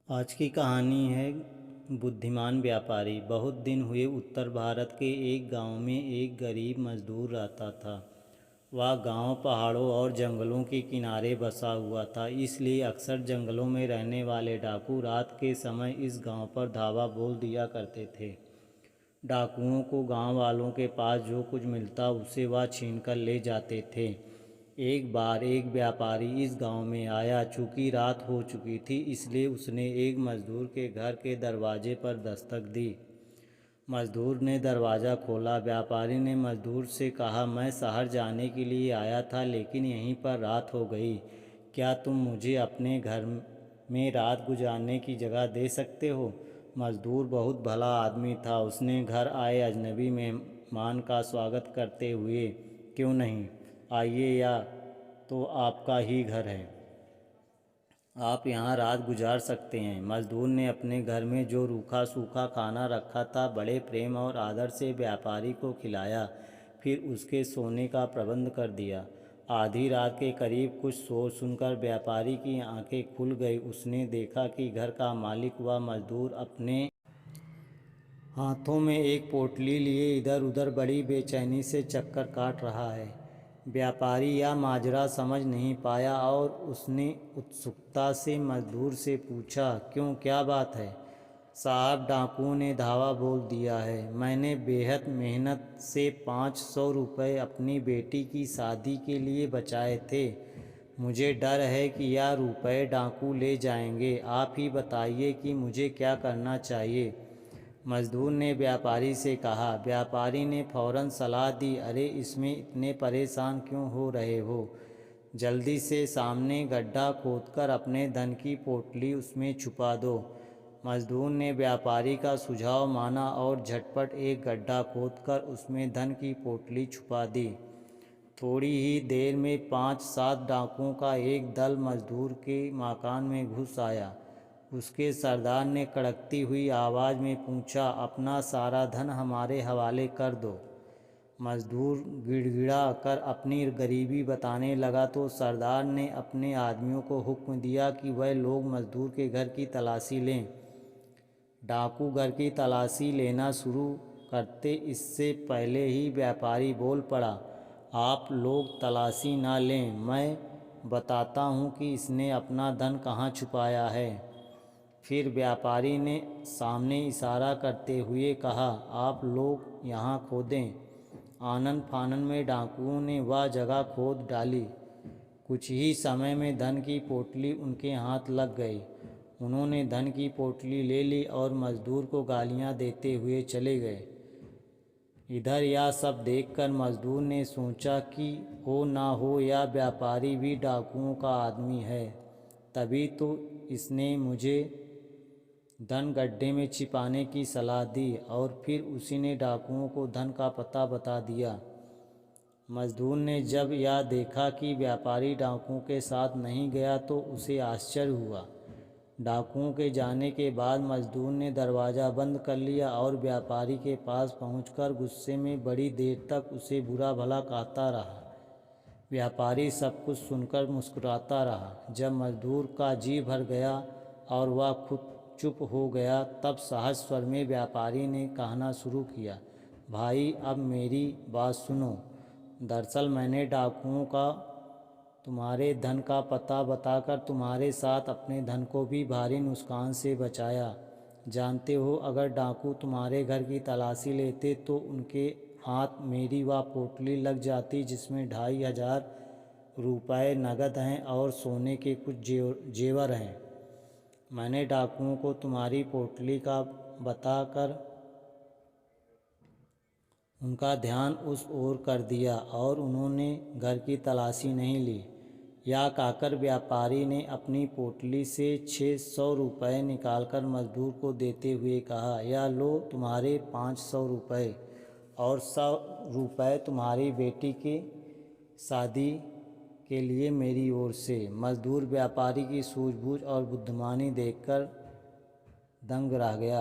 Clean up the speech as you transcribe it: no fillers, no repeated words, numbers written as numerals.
आज की कहानी है बुद्धिमान व्यापारी। बहुत दिन हुए उत्तर भारत के एक गांव में एक गरीब मजदूर रहता था। वह गांव पहाड़ों और जंगलों के किनारे बसा हुआ था, इसलिए अक्सर जंगलों में रहने वाले डाकू रात के समय इस गांव पर धावा बोल दिया करते थे। डाकुओं को गांव वालों के पास जो कुछ मिलता उसे वह छीन कर ले जाते थे। एक बार एक व्यापारी इस गांव में आया। चूँकि रात हो चुकी थी, इसलिए उसने एक मजदूर के घर के दरवाजे पर दस्तक दी। मजदूर ने दरवाज़ा खोला। व्यापारी ने मजदूर से कहा, मैं शहर जाने के लिए आया था, लेकिन यहीं पर रात हो गई। क्या तुम मुझे अपने घर में रात गुजारने की जगह दे सकते हो? मजदूर बहुत भला आदमी था। उसने घर आए अजनबी मेहमान का स्वागत करते हुए, क्यों नहीं, आइए, या तो आपका ही घर है, आप यहाँ रात गुजार सकते हैं। मजदूर ने अपने घर में जो रूखा सूखा खाना रखा था बड़े प्रेम और आदर से व्यापारी को खिलाया, फिर उसके सोने का प्रबंध कर दिया। आधी रात के करीब कुछ शोर सुनकर व्यापारी की आंखें खुल गई। उसने देखा कि घर का मालिक व मजदूर अपने हाथों में एक पोटली लिए इधर उधर बड़ी बेचैनी से चक्कर काट रहा है। व्यापारी यह माजरा समझ नहीं पाया और उसने उत्सुकता से मजदूर से पूछा, क्यों, क्या बात है? साहब, डाकुओं ने धावा बोल दिया है। मैंने बेहद मेहनत से 500 रुपये अपनी बेटी की शादी के लिए बचाए थे। मुझे डर है कि यह रुपये डाकू ले जाएंगे। आप ही बताइए कि मुझे क्या करना चाहिए? मजदूर ने व्यापारी से कहा। व्यापारी ने फौरन सलाह दी, अरे इसमें इतने परेशान क्यों हो रहे हो? जल्दी से सामने गड्ढा खोदकर अपने धन की पोटली उसमें छुपा दो। मजदूर ने व्यापारी का सुझाव माना और झटपट एक गड्ढा खोदकर उसमें धन की पोटली छुपा दी। थोड़ी ही देर में 5-7 डाकुओं का एक दल मजदूर के मकान में घुस आया। उसके सरदार ने कड़कती हुई आवाज़ में पूछा, अपना सारा धन हमारे हवाले कर दो। मजदूर गिड़गिड़ा कर अपनी गरीबी बताने लगा तो सरदार ने अपने आदमियों को हुक्म दिया कि वह लोग मजदूर के घर की तलाशी लें। डाकू घर की तलाशी लेना शुरू करते इससे पहले ही व्यापारी बोल पड़ा, आप लोग तलाशी ना लें, मैं बताता हूँ कि इसने अपना धन कहाँ छुपाया है। फिर व्यापारी ने सामने इशारा करते हुए कहा, आप लोग यहाँ खोदें। आनन फानन में डाकुओं ने वह जगह खोद डाली। कुछ ही समय में धन की पोटली उनके हाथ लग गई। उन्होंने धन की पोटली ले ली और मजदूर को गालियाँ देते हुए चले गए। इधर यह सब देखकर मजदूर ने सोचा कि हो ना हो यह व्यापारी भी डाकुओं का आदमी है, तभी तो इसने मुझे धन गड्ढे में छिपाने की सलाह दी और फिर उसी ने डाकुओं को धन का पता बता दिया। मजदूर ने जब यह देखा कि व्यापारी डाकुओं के साथ नहीं गया तो उसे आश्चर्य हुआ। डाकुओं के जाने के बाद मजदूर ने दरवाज़ा बंद कर लिया और व्यापारी के पास पहुंचकर गुस्से में बड़ी देर तक उसे बुरा भला कहता रहा। व्यापारी सब कुछ सुनकर मुस्कुराता रहा। जब मजदूर का जी भर गया और वह खुद चुप हो गया, तब सहज स्वर में व्यापारी ने कहना शुरू किया, भाई, अब मेरी बात सुनो। दरअसल मैंने डाकुओं का तुम्हारे धन का पता बताकर तुम्हारे साथ अपने धन को भी भारी नुकसान से बचाया। जानते हो, अगर डाकू तुम्हारे घर की तलाशी लेते तो उनके हाथ मेरी वह पोटली लग जाती जिसमें 2500 रुपये नगद हैं और सोने के कुछ जेवर हैं। मैंने डाकुओं को तुम्हारी पोटली का बताकर उनका ध्यान उस ओर कर दिया और उन्होंने घर की तलाशी नहीं ली। यह कहकर व्यापारी ने अपनी पोटली से 600 रुपये निकालकर मजदूर को देते हुए कहा, यह लो तुम्हारे 500 रुपये और 100 रुपये तुम्हारी बेटी के शादी के लिए मेरी ओर से। मजदूर व्यापारी की सूझबूझ और बुद्धिमानी देखकर दंग रह गया।